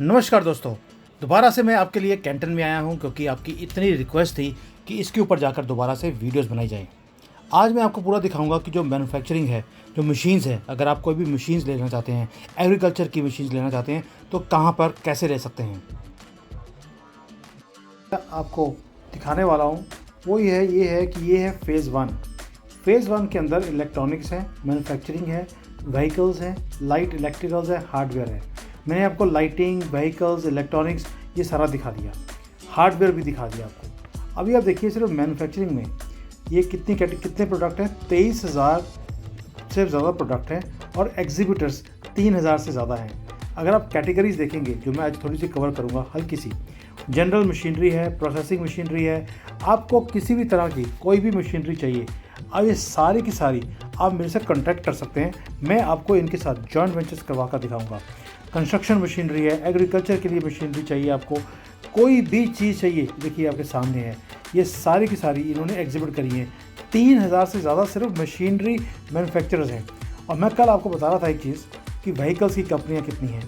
नमस्कार दोस्तों, दोबारा से मैं आपके लिए कैंटन में आया हूं क्योंकि आपकी इतनी रिक्वेस्ट थी कि इसके ऊपर जाकर दोबारा से वीडियोस बनाई जाएं। आज मैं आपको पूरा दिखाऊंगा कि जो मैन्युफैक्चरिंग है, जो मशीन्स है, अगर आप कोई भी मशीन्स लेना चाहते हैं, एग्रीकल्चर की मशीन्स लेना चाहते हैं तो कहां पर कैसे ले सकते हैं। आपको दिखाने वाला हूँ वो ये है कि ये है फेज़ 1। फेज़ 1 के अंदर इलेक्ट्रॉनिक्स है, मैन्युफैक्चरिंग है, व्हीकल्स हैं, लाइट इलेक्ट्रिकल्स है, हार्डवेयर है। मैंने आपको लाइटिंग, व्हीकल्स, इलेक्ट्रॉनिक्स ये सारा दिखा दिया, हार्डवेयर भी दिखा दिया आपको। अभी आप देखिए सिर्फ मैन्युफैक्चरिंग में ये कितने प्रोडक्ट हैं। 23,000 से ज़्यादा प्रोडक्ट हैं और एग्जीबिटर्स 3,000 से ज़्यादा हैं। अगर आप कैटेगरीज देखेंगे, जो मैं आज थोड़ी सी कवर करूँगा, हल्की सी जनरल मशीनरी है, प्रोसेसिंग मशीनरी है, आपको किसी भी तरह की कोई भी मशीनरी चाहिए, अब ये सारी की सारी आप मेरे से कॉन्टैक्ट कर सकते हैं। मैं आपको इनके साथ जॉइंट वेंचर्स करवा कर दिखाऊंगा। कंस्ट्रक्शन मशीनरी है, एग्रीकल्चर के लिए मशीनरी चाहिए, आपको कोई भी चीज़ चाहिए, देखिए आपके सामने है, ये सारी की सारी इन्होंने एग्जिबिट करी है। 3,000 से ज़्यादा सिर्फ मशीनरी मैन्युफैक्चरर्स हैं। और मैं कल आपको बता रहा था एक चीज़ कि व्हीकल्स की कंपनियाँ कितनी हैं।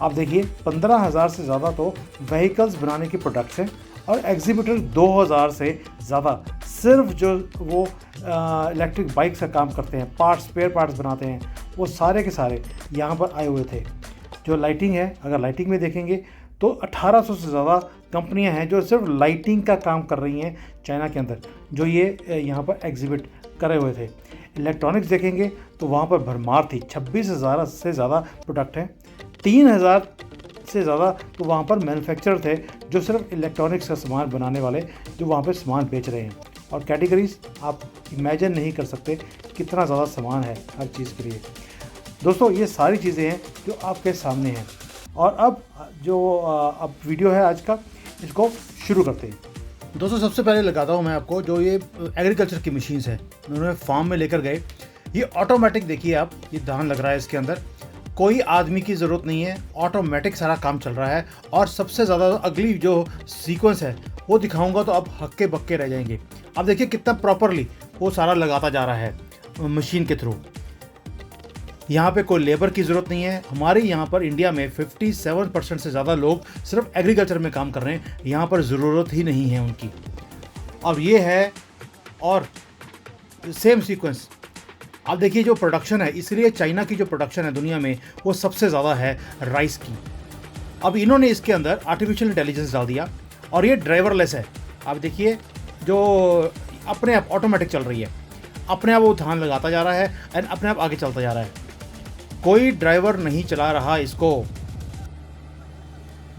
आप देखिए 15,000 से ज़्यादा तो व्हीकल्स बनाने के प्रोडक्ट्स हैं और एग्जीबिटर 2,000 से ज़्यादा सिर्फ जो वो इलेक्ट्रिक बाइक्स का काम करते हैं, स्पेयर पार्ट्स बनाते हैं, वो सारे के सारे यहाँ पर आए हुए थे। जो लाइटिंग है, अगर लाइटिंग में देखेंगे तो 1,800 से ज़्यादा कंपनियां हैं जो सिर्फ लाइटिंग का काम कर रही हैं चाइना के अंदर, जो ये यहाँ पर एग्जिबिट करे हुए थे। इलेक्ट्रॉनिक्स देखेंगे तो वहाँ पर भरमार थी, 26,000 से ज़्यादा प्रोडक्ट हैं। 3,000 से ज़्यादा तो वहाँ पर मैन्युफैक्चरर थे जो सिर्फ इलेक्ट्रॉनिक्स का सामान बनाने वाले, जो वहाँ पर सामान बेच रहे हैं। और कैटेगरीज आप इमेजिन नहीं कर सकते कितना ज़्यादा सामान है हर चीज़ के लिए। दोस्तों ये सारी चीज़ें हैं जो आपके सामने हैं। और अब अब वीडियो है आज का, इसको शुरू करते हैं। दोस्तों सबसे पहले लगाता हूँ मैं आपको जो ये एग्रीकल्चर की मशीन्स हैं, उन्होंने फार्म में लेकर गए। ये ऑटोमेटिक, देखिए आप, ये धान लग रहा है, इसके अंदर कोई आदमी की ज़रूरत नहीं है, ऑटोमेटिक सारा काम चल रहा है। और सबसे ज़्यादा अगली जो सीक्वेंस है वो दिखाऊंगा तो आप हक्के बक्के रह जाएंगे। अब देखिए कितना प्रॉपरली वो सारा लगाता जा रहा है मशीन के थ्रू। यहाँ पे कोई लेबर की ज़रूरत नहीं है। हमारे यहाँ पर इंडिया में 57% से ज़्यादा लोग सिर्फ एग्रीकल्चर में काम कर रहे हैं, यहाँ पर ज़रूरत ही नहीं है उनकी। अब ये है और सेम सीक्वेंस आप देखिए जो प्रोडक्शन है, इसलिए चाइना की जो प्रोडक्शन है दुनिया में वो सबसे ज़्यादा है राइस की। अब इन्होंने इसके अंदर आर्टिफिशियल इंटेलिजेंस डाल दिया और ये ड्राइवरलेस है। आप देखिए जो अपने आप ऑटोमेटिक चल रही है, अपने आप वो धान लगाता जा रहा है एंड अपने आप आगे चलता जा रहा है, कोई ड्राइवर नहीं चला रहा इसको।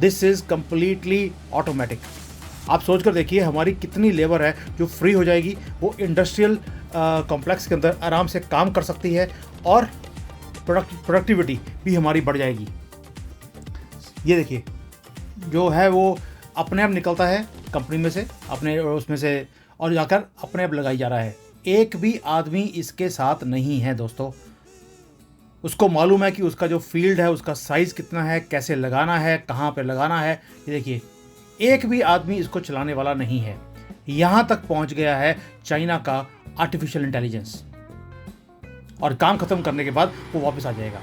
This is completely automatic. आप सोच कर देखिए हमारी कितनी लेबर है जो फ्री हो जाएगी, वो इंडस्ट्रियल कॉम्प्लेक्स के अंदर आराम से काम कर सकती है और प्रोडक्टिविटी भी हमारी बढ़ जाएगी। ये देखिए जो है वो अपने आप निकलता है कंपनी में से, अपने उसमें से, और जाकर अपने आप लगाई जा रहा है। एक भी आदमी इसके साथ नहीं है दोस्तों। उसको मालूम है कि उसका जो फील्ड है उसका साइज़ कितना है, कैसे लगाना है, कहाँ पे लगाना है। ये देखिए एक भी आदमी इसको चलाने वाला नहीं है। यहाँ तक पहुँच गया है चाइना का आर्टिफिशियल इंटेलिजेंस, और काम खत्म करने के बाद वो वापस आ जाएगा।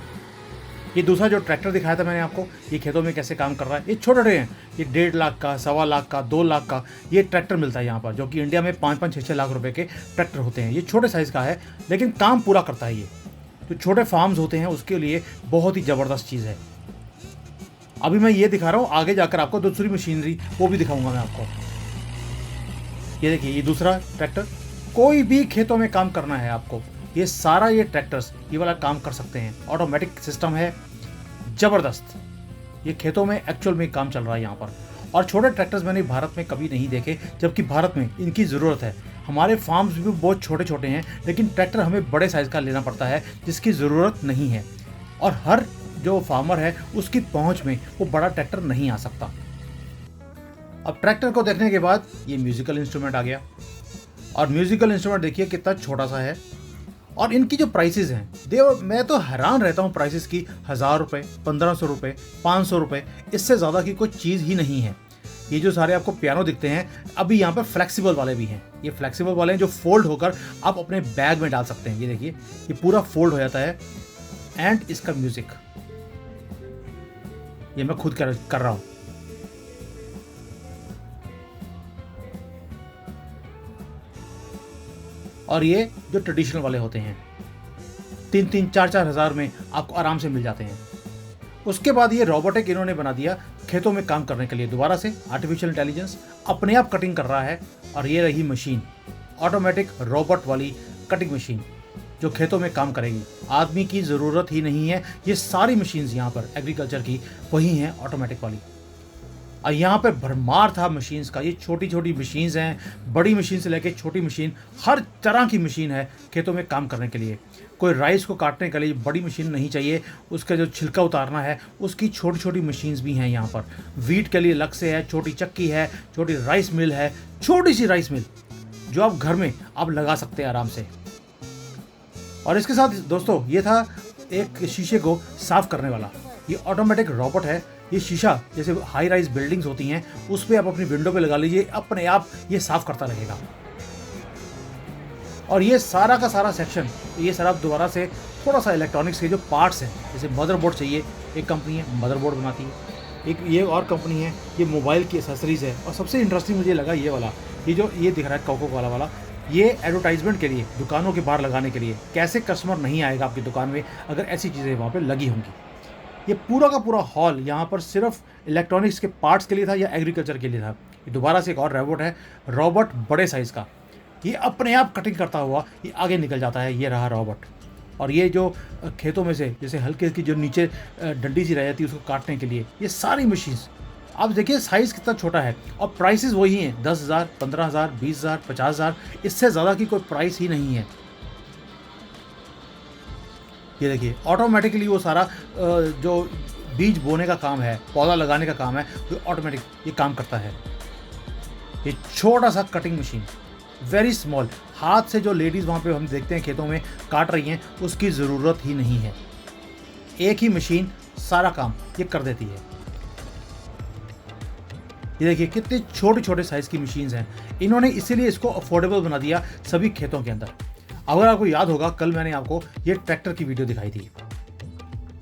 ये दूसरा जो ट्रैक्टर दिखाया था मैंने आपको, ये खेतों में कैसे काम कर रहा है। ये छोटे हैं, ये 1.5 लाख का, 1.25 लाख का, 2 लाख का ये ट्रैक्टर मिलता है यहाँ पर, जो कि इंडिया में 5-5, 6-6 लाख रुपए के ट्रैक्टर होते हैं। ये छोटे साइज़ का है लेकिन काम पूरा करता है। ये जो छोटे फार्म्स होते हैं उसके लिए बहुत ही ज़बरदस्त चीज़ है। अभी मैं ये दिखा रहा हूँ, आगे जाकर आपको दूसरी मशीनरी वो भी दिखाऊंगा मैं आपको। ये देखिए ये दूसरा ट्रैक्टर, कोई भी खेतों में काम करना है आपको, ये सारा ये ट्रैक्टर्स ये वाला काम कर सकते हैं। ऑटोमेटिक सिस्टम है, ज़बरदस्त। ये खेतों में एक्चुअल में काम चल रहा है यहाँ पर। और छोटे ट्रैक्टर्स मैंने भारत में कभी नहीं देखे, जबकि भारत में इनकी ज़रूरत है। हमारे फार्म्स भी बहुत छोटे छोटे हैं लेकिन ट्रैक्टर हमें बड़े साइज़ का लेना पड़ता है जिसकी ज़रूरत नहीं है, और हर जो फार्मर है उसकी पहुंच में वो बड़ा ट्रैक्टर नहीं आ सकता। अब ट्रैक्टर को देखने के बाद ये म्यूज़िकल इंस्ट्रूमेंट आ गया, और म्यूज़िकल इंस्ट्रूमेंट देखिए कितना छोटा सा है। और इनकी जो प्राइसेस हैं, मैं तो हैरान रहता हूँ प्राइसेस की। 1,000 रुपये, 1,500 रुपये, 500 रुपये, इससे ज़्यादा की कोई चीज़ ही नहीं है। ये जो सारे आपको पियानो दिखते हैं, अभी यहाँ पर फ्लेक्सिबल वाले भी हैं। ये फ्लेक्सिबल वाले हैं जो फोल्ड होकर आप अपने बैग में डाल सकते हैं। ये देखिए ये पूरा फोल्ड हो जाता है। एंड इसका म्यूज़िक, ये मैं खुद कर रहा हूँ। और ये जो ट्रेडिशनल वाले होते हैं 3-4 हज़ार में आपको आराम से मिल जाते हैं। उसके बाद ये रोबोटिक इन्होंने बना दिया खेतों में काम करने के लिए। दोबारा से आर्टिफिशियल इंटेलिजेंस अपने आप कटिंग कर रहा है। और ये रही मशीन, ऑटोमेटिक रोबोट वाली कटिंग मशीन जो खेतों में काम करेगी। आदमी की ज़रूरत ही नहीं है। ये सारी मशीन्स यहाँ पर एग्रीकल्चर की वही हैं ऑटोमेटिक वाली। और यहाँ पे भरमार था मशीन्स का। ये छोटी छोटी मशीन्स हैं, बड़ी मशीन से लेके छोटी मशीन, हर तरह की मशीन है खेतों में काम करने के लिए। कोई राइस को काटने के लिए बड़ी मशीन नहीं चाहिए, उसका जो छिलका उतारना है उसकी छोटी छोटी मशीन्स भी हैं यहाँ पर। वीट के लिए अलग से है, छोटी चक्की है, छोटी राइस मिल है, छोटी सी राइस मिल जो आप घर में आप लगा सकते हैं आराम से। और इसके साथ दोस्तों ये था एक शीशे को साफ करने वाला। ये ऑटोमेटिक रोबोट है। ये शीशा जैसे हाई राइज बिल्डिंग्स होती हैं उस पर आप अपनी विंडो पे लगा लीजिए, अपने आप ये साफ करता रहेगा। और ये सारा का सारा सेक्शन, ये सारा दोबारा से थोड़ा सा इलेक्ट्रॉनिक्स के जो पार्ट्स हैं, जैसे मदरबोर्ड चाहिए, एक कंपनी है मदरबोर्ड बनाती है, एक ये और कंपनी है ये मोबाइल की एसेसरीज़ है। और सबसे इंटरेस्टिंग मुझे लगा ये वाला, ये जो ये दिख रहा है कोको कोला वाला, ये एडवर्टाइजमेंट के लिए, दुकानों के बाहर लगाने के लिए। कैसे कस्टमर नहीं आएगा आपकी दुकान में अगर ऐसी चीज़ें वहाँ पे लगी होंगी। ये पूरा का पूरा हॉल यहाँ पर सिर्फ इलेक्ट्रॉनिक्स के पार्ट्स के लिए था या एग्रीकल्चर के लिए था। ये दोबारा से एक और रोबोट है, रोबोट बड़े साइज़ का। ये अपने आप कटिंग करता हुआ ये आगे निकल जाता है। ये रहा रोबोट। और ये जो खेतों में से जैसे हल्के की जो नीचे डंडी सी रह जाती है उसको काटने के लिए, ये सारी मशीन्स आप देखिए साइज़ कितना छोटा है। और प्राइसेस वही हैं 10,000, 15,000, 20,000, 50,000, इससे ज़्यादा की कोई प्राइस ही नहीं है। ये देखिए ऑटोमेटिकली वो सारा जो बीज बोने का काम है, पौधा लगाने का काम है, वो ऑटोमेटिक ये काम करता है। ये छोटा सा कटिंग मशीन, वेरी स्मॉल, हाथ से जो लेडीज़ वहाँ पे हम देखते हैं खेतों में काट रही हैं उसकी ज़रूरत ही नहीं है। एक ही मशीन सारा काम ये कर देती है। ये देखिए कितने छोटे छोटे साइज़ की मशीन्स हैं। इन्होंने इसीलिए इसको अफोर्डेबल बना दिया सभी खेतों के अंदर। अगर आपको याद होगा कल मैंने आपको ये ट्रैक्टर की वीडियो दिखाई थी,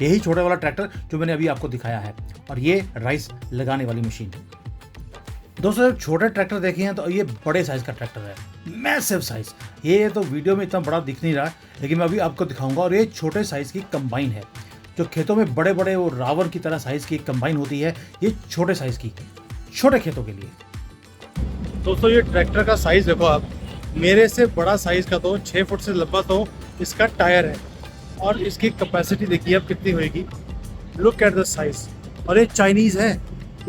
यही छोटे वाला ट्रैक्टर जो मैंने अभी आपको दिखाया है। और ये राइस लगाने वाली मशीन। दोस्तों जब छोटे ट्रैक्टर देखे हैं तो ये बड़े साइज़ का ट्रैक्टर है, मैसिव साइज़। ये तो वीडियो में इतना बड़ा दिख नहीं रहा, लेकिन मैं अभी आपको दिखाऊंगा। और ये छोटे साइज़ की कंबाइन है। जो खेतों में बड़े बड़े वो रावण की तरह साइज़ की कंबाइन होती है, ये छोटे साइज़ की, छोटे खेतों के लिए। दोस्तों ये ट्रैक्टर का साइज़ देखो आप, मेरे से बड़ा साइज़ का तो 6 फुट से लंबा तो इसका टायर है। और इसकी कैपेसिटी देखिए अब कितनी होएगी। Look at the size. और ये चाइनीज़ है,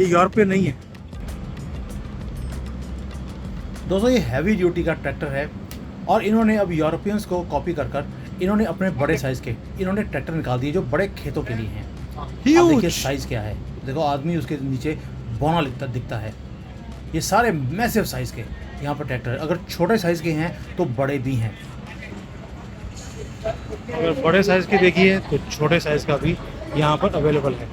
ये यूरोपियन नहीं है। दोस्तों ये हैवी ड्यूटी का ट्रैक्टर है। और इन्होंने अब यूरोपियंस को कॉपी कर इन्होंने अपने बड़े साइज़ के इन्होंने ट्रैक्टर निकाल दिए जो बड़े खेतों के लिए हैं। अब देखिए साइज़ क्या है, देखो आदमी उसके नीचे बौना दिखता है। ये सारे मैसिव साइज़ के यहाँ पर ट्रैक्टर है। अगर छोटे साइज़ के हैं तो बड़े भी हैं। अगर बड़े साइज़ के देखिए तो छोटे साइज़ का भी यहाँ पर अवेलेबल है।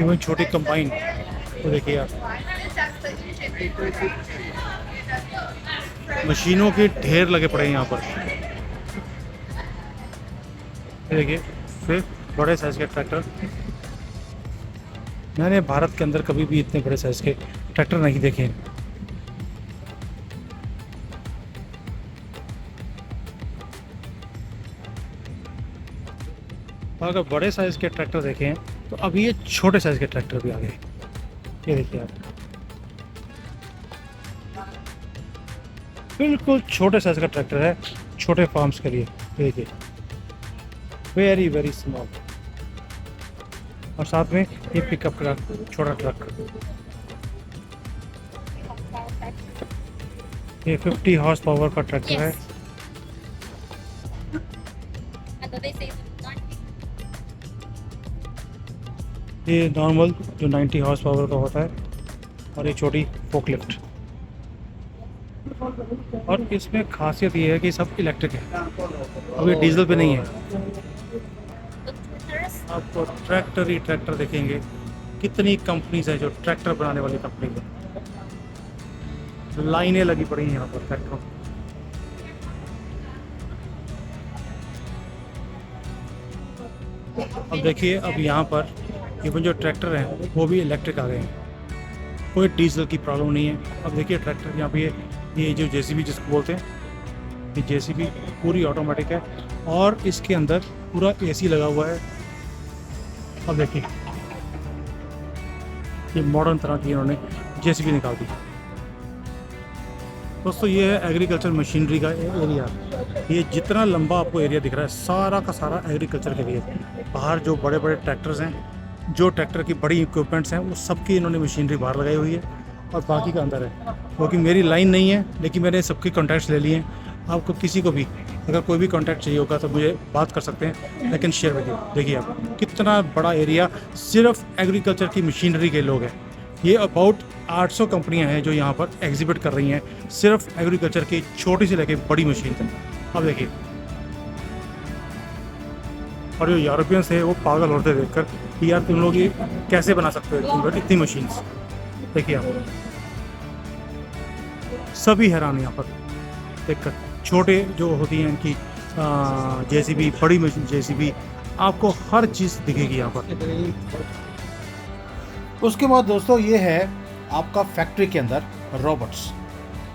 इवन छोटी कंबाइन तो देखिए आप, मशीनों के ढेर लगे पड़े हैं यहाँ पर। देखिए फिर बड़े साइज़ के ट्रैक्टर, मैंने भारत के अंदर कभी भी इतने बड़े साइज़ के ट्रैक्टर नहीं देखे। अगर बड़े साइज़ के ट्रैक्टर देखे हैं तो अभी ये छोटे साइज़ के ट्रैक्टर भी आ गए। ये देखिए आप, बिल्कुल छोटे साइज़ का ट्रैक्टर है छोटे फार्म्स के लिए। देखिए वेरी वेरी स्मॉल। और साथ में ये पिकअप का छोटा ट्रक, ये 50 हॉर्स पावर का ट्रैक्टर है। ये नॉर्मल जो 90 हॉर्स पावर का होता है। और एक छोटी फोकलिफ्ट। और इसमें खासियत ये है कि सब इलेक्ट्रिक है, अब ये डीजल पे नहीं है। आपको ट्रैक्टर ही ट्रैक्टर देखेंगे। कितनी कंपनीज हैं जो ट्रैक्टर बनाने वाली कंपनी है, लाइनें लगी पड़ी हैं यहाँ पर ट्रैक्टरों। अब देखिए, अब यहाँ पर इवन जो ट्रैक्टर हैं वो भी इलेक्ट्रिक आ गए हैं, कोई डीजल की प्रॉब्लम नहीं है। अब देखिए ट्रैक्टर यहाँ पे ये जो जेसीबी जिसको बोलते हैं, ये जेसीबी पूरी ऑटोमेटिक है और इसके अंदर पूरा एसी लगा हुआ है। अब देखिए ये मॉडर्न तरह की इन्होंने जेसीबी निकाल दी। दोस्तों ये है एग्रीकल्चर मशीनरी का एरिया। ये जितना लंबा आपको एरिया दिख रहा है सारा का सारा एग्रीकल्चर के लिए। बाहर जो बड़े बड़े ट्रैक्टर्स हैं, जो ट्रैक्टर की बड़ी इक्विपमेंट्स हैं, वो सबकी इन्होंने मशीनरी बाहर लगाई हुई है और बाकी का अंदर है। क्योंकि मेरी लाइन नहीं है, लेकिन मैंने सबके कॉन्टैक्ट्स ले लिए हैं। आपको किसी को भी अगर कोई भी कॉन्टैक्ट चाहिए होगा तो मुझे बात कर सकते हैं, लेकिन शेयर विद यू। देखिए आप कितना बड़ा एरिया सिर्फ एग्रीकल्चर की मशीनरी के लोग हैं। ये अबाउट 800 कंपनियां हैं जो यहाँ पर एग्जिबिट कर रही हैं सिर्फ एग्रीकल्चर की छोटी से लेके बड़ी मशीन तक। अब देखिए, और जो यूरोपियंस है वो पागल होते देखकर कि यार तुम लोग ये कैसे बना सकते हो इतनी मशीन्स। देखिए आप सभी हैरान यहाँ पर देखकर। छोटे जो होती हैं इनकी जेसीबी, बड़ी मशीन जेसीबी, आपको हर चीज़ दिखेगी यहाँ पर। उसके बाद दोस्तों ये है आपका फैक्ट्री के अंदर रोबोट्स।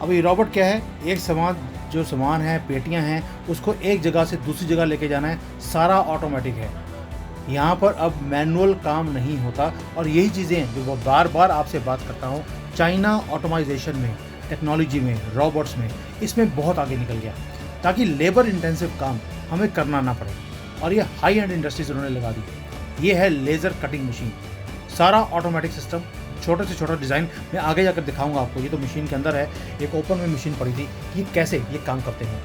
अब ये रोबोट क्या है, एक सामान है, पेटियां हैं, उसको एक जगह से दूसरी जगह लेके जाना है, सारा ऑटोमेटिक है। यहाँ पर अब मैनुअल काम नहीं होता। और यही चीज़ें जो बार बार आपसे बात करता हूँ, चाइना ऑटोमाइजेशन में, टेक्नोलॉजी में, रोबोट्स में, इसमें बहुत आगे निकल गया ताकि लेबर इंटेंसिव काम हमें करना ना पड़े। और ये हाई एंड इंडस्ट्रीज उन्होंने लगा दी। ये है लेज़र कटिंग मशीन, सारा ऑटोमेटिक सिस्टम, छोटे से छोटा डिज़ाइन मैं आगे जाकर दिखाऊंगा आपको। ये तो मशीन के अंदर है, एक ओपन में मशीन पड़ी थी कि कैसे ये काम करते हैं।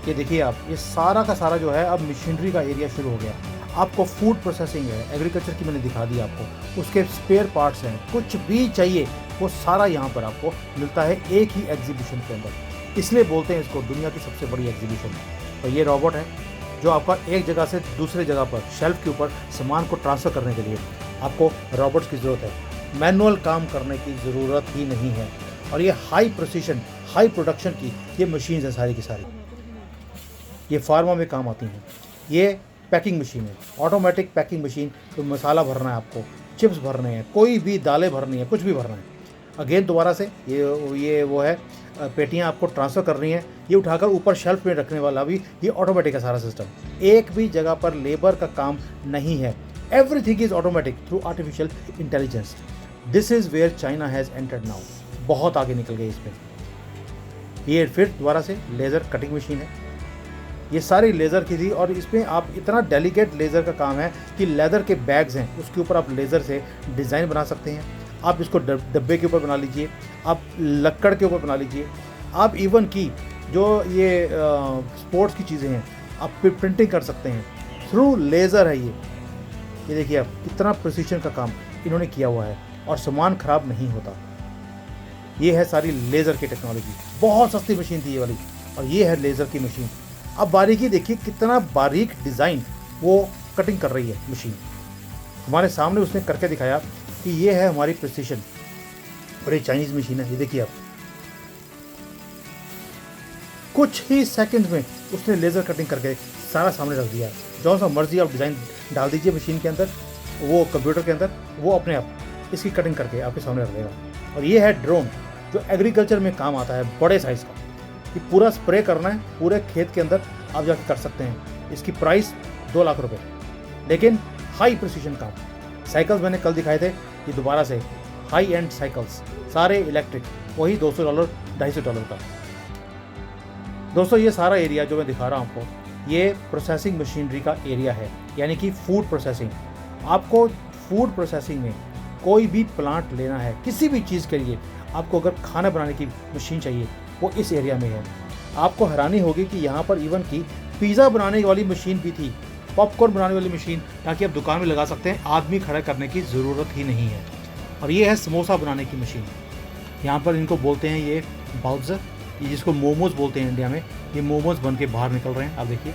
ये देखिए आप, ये सारा का सारा जो है अब मशीनरी का एरिया शुरू हो गया। आपको फूड प्रोसेसिंग है, एग्रीकल्चर की मैंने दिखा दी आपको, उसके स्पेयर पार्ट्स हैं, कुछ भी चाहिए वो सारा यहाँ पर आपको मिलता है एक ही एग्जीबिशन के अंदर। इसलिए बोलते हैं इसको दुनिया की सबसे बड़ी एग्जीबिशन। तो ये रोबोट है जो आपका एक जगह से दूसरे जगह पर शेल्फ के ऊपर सामान को ट्रांसफ़र करने के लिए आपको रोबोट्स की ज़रूरत है। मैनुअल काम करने की ज़रूरत ही नहीं है। और ये हाई प्रिसीशन, हाई प्रोडक्शन की ये मशीन्स हैं सारी की सारी। ये फार्मा में काम आती हैं। ये पैकिंग मशीन है, ऑटोमेटिक पैकिंग मशीन। तो मसाला भरना है आपको, चिप्स भरने हैं, कोई भी दालें भरनी है, कुछ भी भरना है, अगेन दोबारा से ये वो है, पेटियां आपको ट्रांसफ़र करनी है। ये उठाकर ऊपर शेल्फ में रखने वाला भी ये ऑटोमेटिक है सारा सिस्टम। एक भी जगह पर लेबर का काम नहीं है। Everything is automatic through artificial intelligence. This is where China has entered now. बहुत आगे निकल गए इसमें। ये फिर दोबारा से लेज़र कटिंग मशीन है। ये सारी लेज़र की थी और इसमें आप इतना डेलिकेट लेज़र का काम है कि लेदर के बैग्स हैं उसके ऊपर आप लेज़र से डिज़ाइन बना सकते हैं। आप इसको डब्बे के ऊपर बना लीजिए, आप लक्कड़ के ऊपर बना लीजिए, आप इवन की जो ये स्पोर्ट्स की चीज़ें हैं आप प्रिंटिंग कर सकते हैं थ्रू लेज़र है। ये देखिए आप कितना प्रिसीशन का काम इन्होंने किया हुआ है और सामान ख़राब नहीं होता। ये है सारी लेज़र की टेक्नोलॉजी। बहुत सस्ती मशीन थी ये वाली और ये है लेज़र की मशीन। अब बारीकी देखिए, कितना बारीक डिज़ाइन वो कटिंग कर रही है मशीन। हमारे सामने उसने करके दिखाया कि ये है हमारी प्रिसीशन। और ये चाइनीज़ मशीन है। ये देखिए आप, कुछ ही सेकंड में उसने लेज़र कटिंग करके सारा सामने रख दिया। जो सा मर्जी आप डिज़ाइन डाल दीजिए मशीन के अंदर, वो कंप्यूटर के अंदर, वो अपने आप इसकी कटिंग करके आपके सामने रख देगा। और ये है ड्रोन जो एग्रीकल्चर में काम आता है, बड़े साइज़ का। कि पूरा स्प्रे करना है पूरे खेत के अंदर, आप जाके कर सकते हैं। इसकी प्राइस 2 लाख रुपए, लेकिन हाई प्रिसीशन काम। साइकिल्स मैंने कल दिखाए थे, ये दोबारा से हाई एंड साइकिल्स, सारे इलेक्ट्रिक, वही $200 $250 का। दोस्तों ये सारा एरिया जो मैं दिखा रहा हूँ आपको, ये प्रोसेसिंग मशीनरी का एरिया है, यानी कि फूड प्रोसेसिंग। आपको फूड प्रोसेसिंग में कोई भी प्लांट लेना है, किसी भी चीज़ के लिए आपको अगर खाना बनाने की मशीन चाहिए, वो इस एरिया में है। आपको हैरानी होगी कि यहाँ पर इवन की पिज़्ज़ा बनाने वाली मशीन भी थी, पॉपकॉर्न बनाने वाली मशीन, ताकि आप दुकान में लगा सकते हैं, आदमी खड़ा करने की ज़रूरत ही नहीं है। और ये है समोसा बनाने की मशीन। यहाँ पर इनको बोलते हैं ये बाउज़र, ये जिसको मोमोज़ बोलते हैं इंडिया में। ये मोमोज़ बन के बाहर निकल रहे हैं, आप देखिए।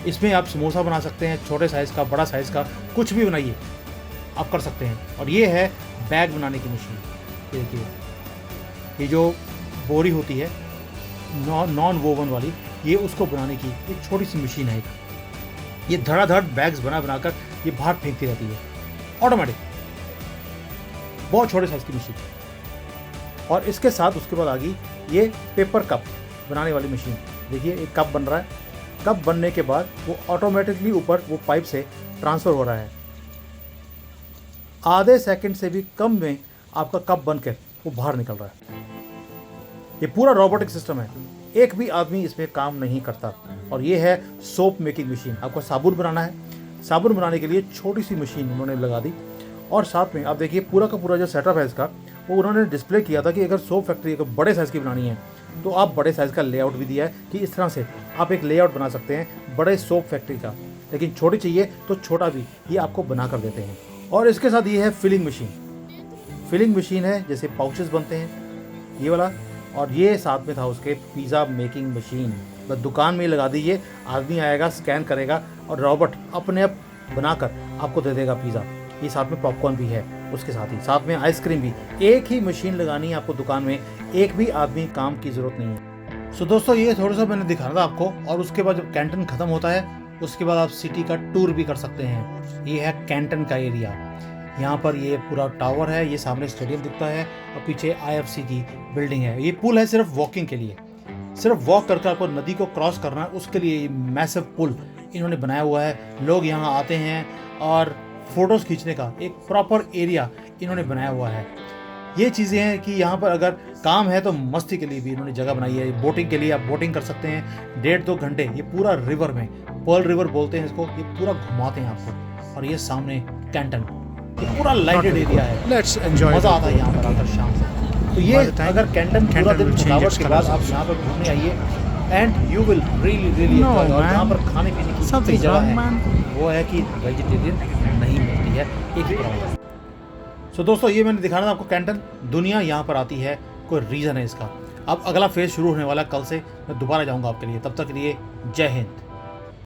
इसमें आप समोसा बना सकते हैं, छोटे साइज़ का, बड़ा साइज़ का, कुछ भी बनाइए आप कर सकते हैं। और ये है बैग बनाने की मशीन। देखिए ये जो बोरी होती है नॉन वोवन वाली, ये उसको बनाने की एक छोटी सी मशीन है। ये धड़ाधड़ बैग्स बनाकर ये बाहर फेंकती रहती है, ऑटोमेटिक, बहुत छोटे साइज की मशीन। और इसके साथ उसके बाद आ गई ये पेपर कप बनाने वाली मशीन। देखिए एक कप बन रहा है, कप बनने के बाद वो ऑटोमेटिकली ऊपर वो पाइप से ट्रांसफ़र हो रहा है। आधे सेकंड से भी कम में आपका कप बनकर वो बाहर निकल रहा है। ये पूरा रोबोटिक सिस्टम है, एक भी आदमी इसमें काम नहीं करता। और ये है सोप मेकिंग मशीन। आपको साबुन बनाना है, साबुन बनाने के लिए छोटी सी मशीन उन्होंने लगा दी। और साथ में आप देखिए पूरा का पूरा जो सेटअप है इसका, वो उन्होंने डिस्प्ले किया था कि अगर सोप फैक्ट्री अगर बड़े साइज़ की बनानी है तो आप बड़े साइज़ का लेआउट भी दिया है कि इस तरह से आप एक लेआउट बना सकते हैं बड़े सोप फैक्ट्री का। लेकिन छोटी चाहिए तो छोटा भी ये आपको बना कर देते हैं। और इसके साथ ये है फिलिंग मशीन। फिलिंग मशीन है, जैसे पाउचेस बनते हैं ये वाला। और ये साथ में था उसके पिज़्ज़ा मेकिंग मशीन। बस दुकान में ही लगा दीजिए, आदमी आएगा, स्कैन करेगा और रोबोट अपने आप बनाकर आपको दे देगा पिज़्ज़ा। ये साथ में पॉपकॉर्न भी है उसके साथ में आइसक्रीम भी। एक ही मशीन लगानी है आपको दुकान में, एक भी आदमी काम की ज़रूरत नहीं है। सो दोस्तों ये थोड़ा सा मैंने दिखाना था आपको। और उसके बाद जब कैंटन ख़त्म होता है उसके बाद आप सिटी का टूर भी कर सकते हैं। ये है कैंटन का एरिया। यहाँ पर ये पूरा टावर है, ये सामने स्टेडियम दिखता है और पीछे IFC की बिल्डिंग है। ये पुल है सिर्फ वॉकिंग के लिए, सिर्फ वॉक करके आपको नदी को क्रॉस करना है, उसके लिए ये मैसिव पुल इन्होंने बनाया हुआ है। लोग यहाँ आते हैं और फोटोज़ खींचने का एक प्रॉपर एरिया इन्होंने बनाया हुआ है। ये चीज़ें हैं कि यहाँ पर अगर काम है तो मस्ती के लिए भी इन्होंने जगह बनाई है। बोटिंग के लिए आप बोटिंग कर सकते हैं 1.5-2 घंटे। ये पूरा रिवर में, पर्ल रिवर बोलते हैं इसको, ये पूरा घुमाते हैं आपको। और ये सामने कैंटन, ये पूरा लाइटेड एरिया है। Let's enjoy मज़ा the आता है यहाँ पर आकर शाम से। तो ये अगर कैंटन पूरा दिन थकावट के बाद आप यहाँ पर घूमने आइए and you will really enjoy. और यहाँ पर खाने पीने की Something's जगह wrong, है, man. वो है कि वेजिटेरियन नहीं मिलती है, एक ही प्रॉब्लम। सो दोस्तों ये मैंने दिखाना था आपको कैंटन। दुनिया यहाँ पर आती है, कोई रीज़न है इसका। अब अगला फेज़ शुरू होने वाला कल से, मैं दोबारा जाऊँगा आपके लिए। तब तक के लिए जय हिंद।